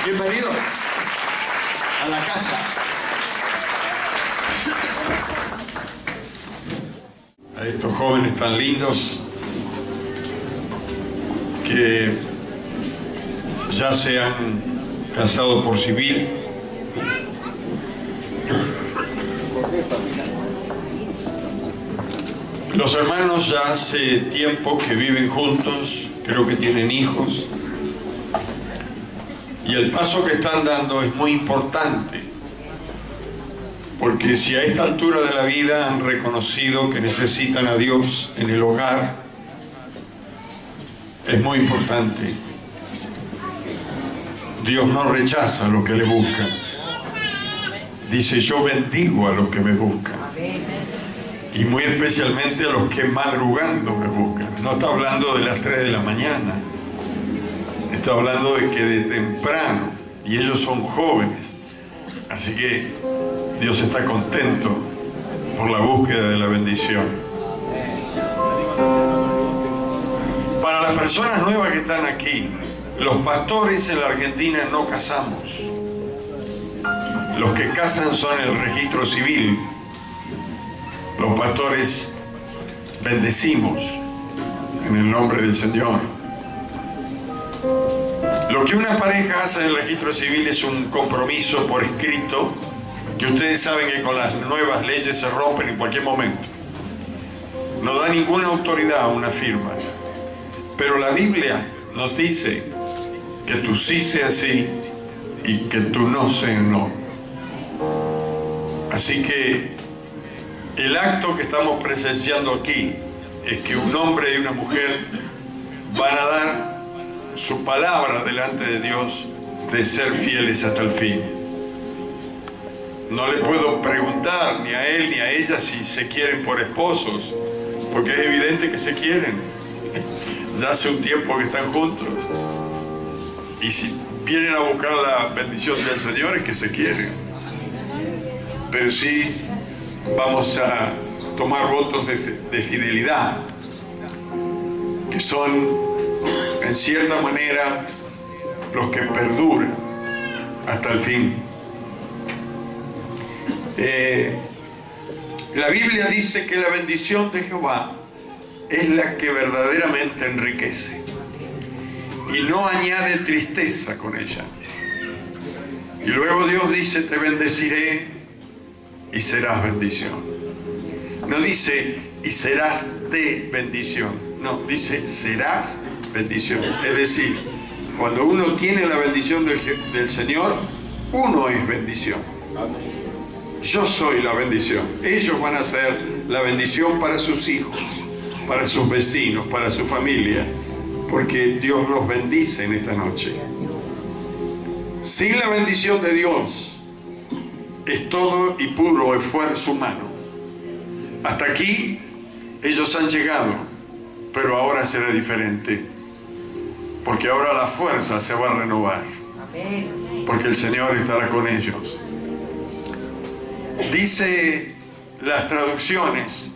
Bienvenidos a la casa. A estos jóvenes tan lindos que ya se han casado por civil. Los hermanos ya hace tiempo que viven juntos, creo que tienen hijos. Y el paso que están dando es muy importante, porque si a esta altura de la vida han reconocido que necesitan a Dios en el hogar, es muy importante. Dios no rechaza a los que le buscan. Dice, yo bendigo a los que me buscan. Y muy especialmente a los que madrugando me buscan. No está hablando de las 3 de la mañana. Está hablando de que de temprano, y ellos son jóvenes, así que Dios está contento por la búsqueda de la bendición. Para las personas nuevas que están aquí, los pastores en la Argentina no casamos. Los que casan son el registro civil. Los pastores bendecimos en el nombre del Señor. Lo que una pareja hace en el registro civil es un compromiso por escrito, que ustedes saben que con las nuevas leyes se rompen en cualquier momento. No da ninguna autoridad a una firma. Pero la Biblia nos dice que tu sí sea sí y que tu no sea no. Así que el acto que estamos presenciando aquí es que un hombre y una mujer van a dar su palabra delante de Dios de ser fieles hasta el fin. No le puedo preguntar ni a él ni a ella si se quieren por esposos, porque es evidente que se quieren. Ya hace un tiempo que están juntos. Y si vienen a buscar la bendición del Señor es que se quieren. Pero sí vamos a tomar votos de fidelidad, que son en cierta manera los que perduran hasta el fin. La Biblia dice que la bendición de Jehová es la que verdaderamente enriquece y no añade tristeza con ella. Y luego Dios dice, te bendeciré y serás bendición. No dice, y serás de bendición. No, dice, serás bendición. Es decir, cuando uno tiene la bendición del Señor, uno es bendición. Yo soy la bendición. Ellos van a ser la bendición para sus hijos, para sus vecinos, para su familia, porque Dios los bendice en esta noche. Sin la bendición de Dios es todo y puro esfuerzo humano. Hasta aquí ellos han llegado, pero ahora será diferente, porque ahora la fuerza se va a renovar, porque el Señor estará con ellos. Dice las traducciones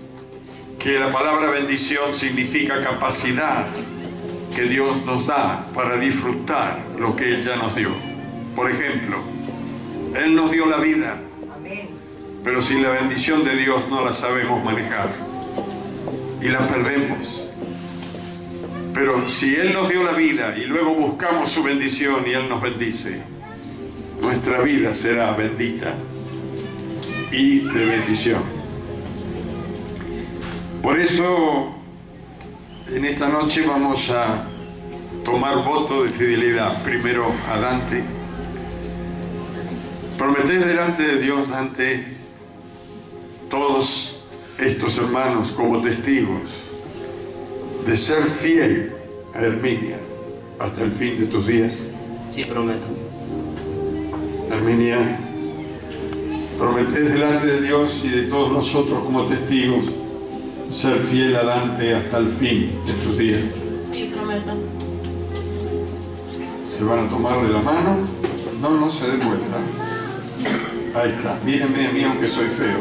que la palabra bendición significa capacidad que Dios nos da para disfrutar lo que Él ya nos dio. Por ejemplo, Él nos dio la vida, pero sin la bendición de Dios no la sabemos manejar y la perdemos. Pero si Él nos dio la vida y luego buscamos su bendición y Él nos bendice, nuestra vida será bendita y de bendición. Por eso en esta noche vamos a tomar voto de fidelidad. Primero a Dante. Prometés delante de Dios, Dante, todos estos hermanos como testigos de ser fiel a Herminia hasta el fin de tus días. Sí, prometo. Herminia, prometés delante de Dios y de todos nosotros como testigos ser fiel a Dante hasta el fin de tus días. Sí, prometo. Se van a tomar de la mano. No se den vuelta. Ahí está. Mírenme a mí aunque soy feo.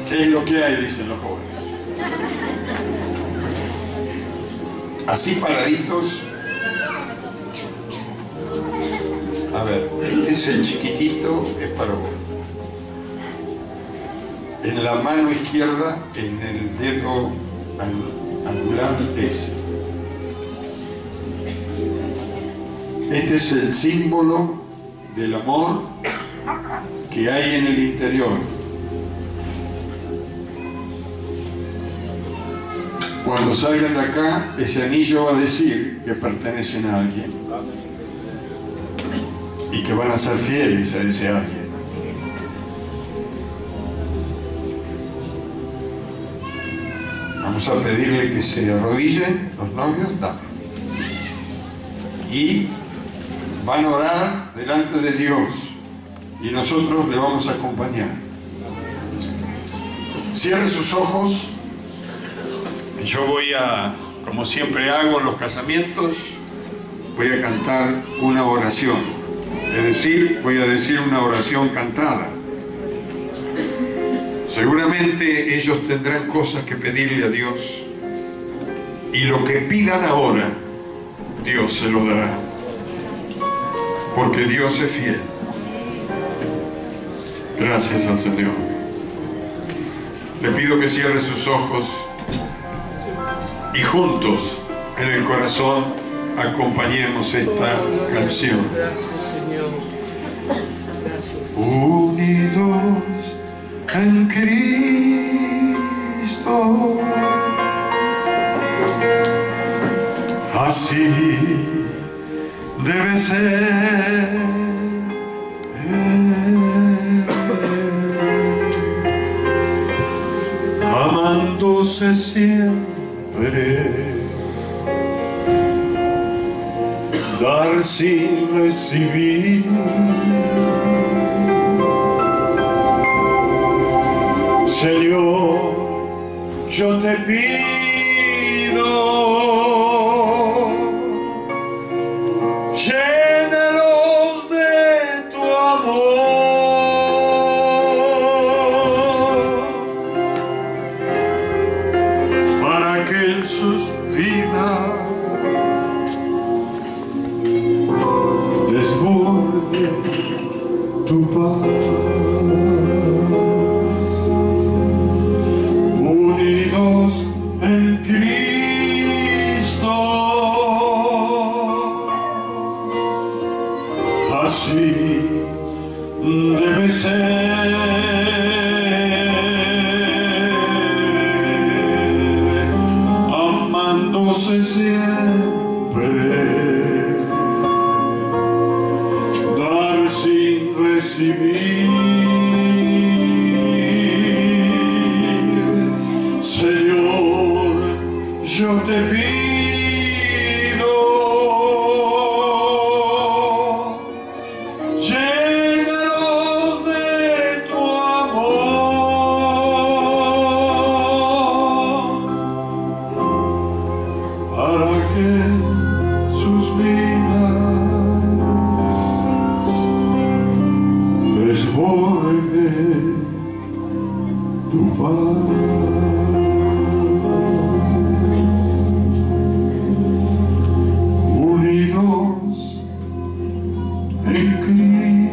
¿Qué es lo que hay? Dicen los jóvenes. así paraditos. A ver, este es el chiquitito, es para vos. En la mano izquierda, en el dedo angular, este es el símbolo del amor que hay en el interior. Cuando salgan de acá, ese anillo va a decir que pertenecen a alguien y que van a ser fieles a ese alguien. Vamos a pedirle que se arrodillen los novios, y van a orar delante de Dios y nosotros le vamos a acompañar. Cierre sus ojos. Yo voy a, como siempre hago en los casamientos, voy a cantar una oración. Es decir, voy a decir una oración cantada. Seguramente ellos tendrán cosas que pedirle a Dios, y lo que pidan ahora, Dios se lo dará, porque Dios es fiel. Gracias al Señor. Le pido que cierre sus ojos y juntos en el corazón acompañemos esta canción. Gracias, Señor. Unidos en Cristo, así debe ser. Amándose siempre, dar sin recibir. Señor, yo te pido, llénalos de tu amor, para que en sus vidas desborde tu paz. Unidos en Cristo, así debe ser. Amándose siempre, dar sin recibir. Señor, yo te pido, llénalos de tu amor, para que sus vidas desborde tu paz. Unidos en Cristo.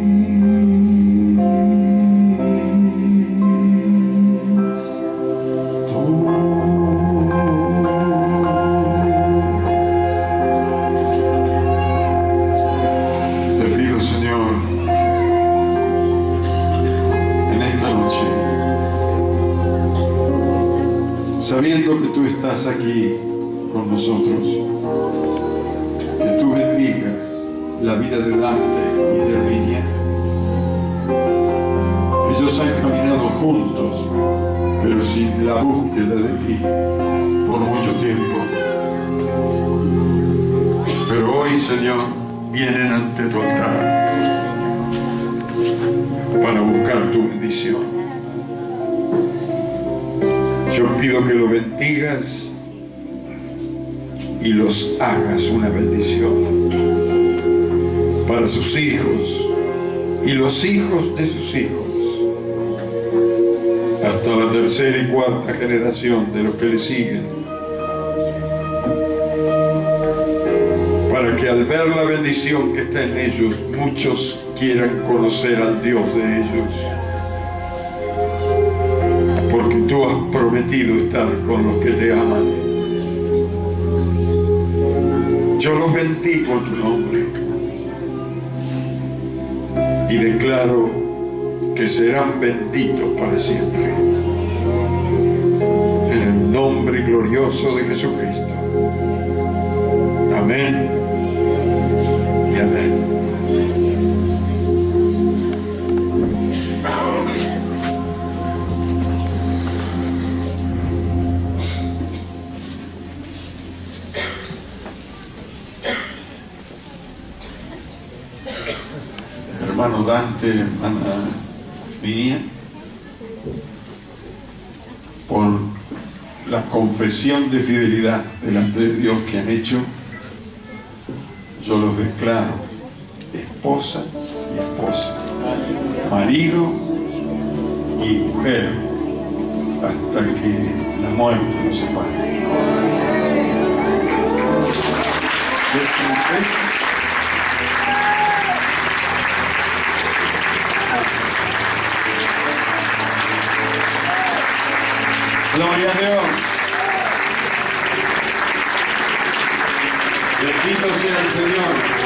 Te pido, Señor, en esta noche, sabiendo que tú estás aquí con nosotros, que tú bendigas la vida de Dante y de Herminia. Ellos han caminado juntos, pero sin la búsqueda de ti por mucho tiempo. Pero hoy, Señor, vienen ante tu altar para buscar tu bendición. Yo pido que lo bendigas y los hagas una bendición para sus hijos y los hijos de sus hijos, hasta la tercera y cuarta generación de los que le siguen. que al ver la bendición que está en ellos, muchos quieran conocer al Dios de ellos. Porque tú has prometido estar con los que te aman. Yo los bendigo en tu nombre y declaro que serán benditos para siempre. En el nombre glorioso de Jesucristo. Amén y amén. Hermano Dante, hermana Miriam, por la confesión de fidelidad delante de Dios que han hecho, yo los declaro esposa y esposa, marido y mujer, hasta que la muerte los separe. Gloria a Dios. Bendito sea el Señor.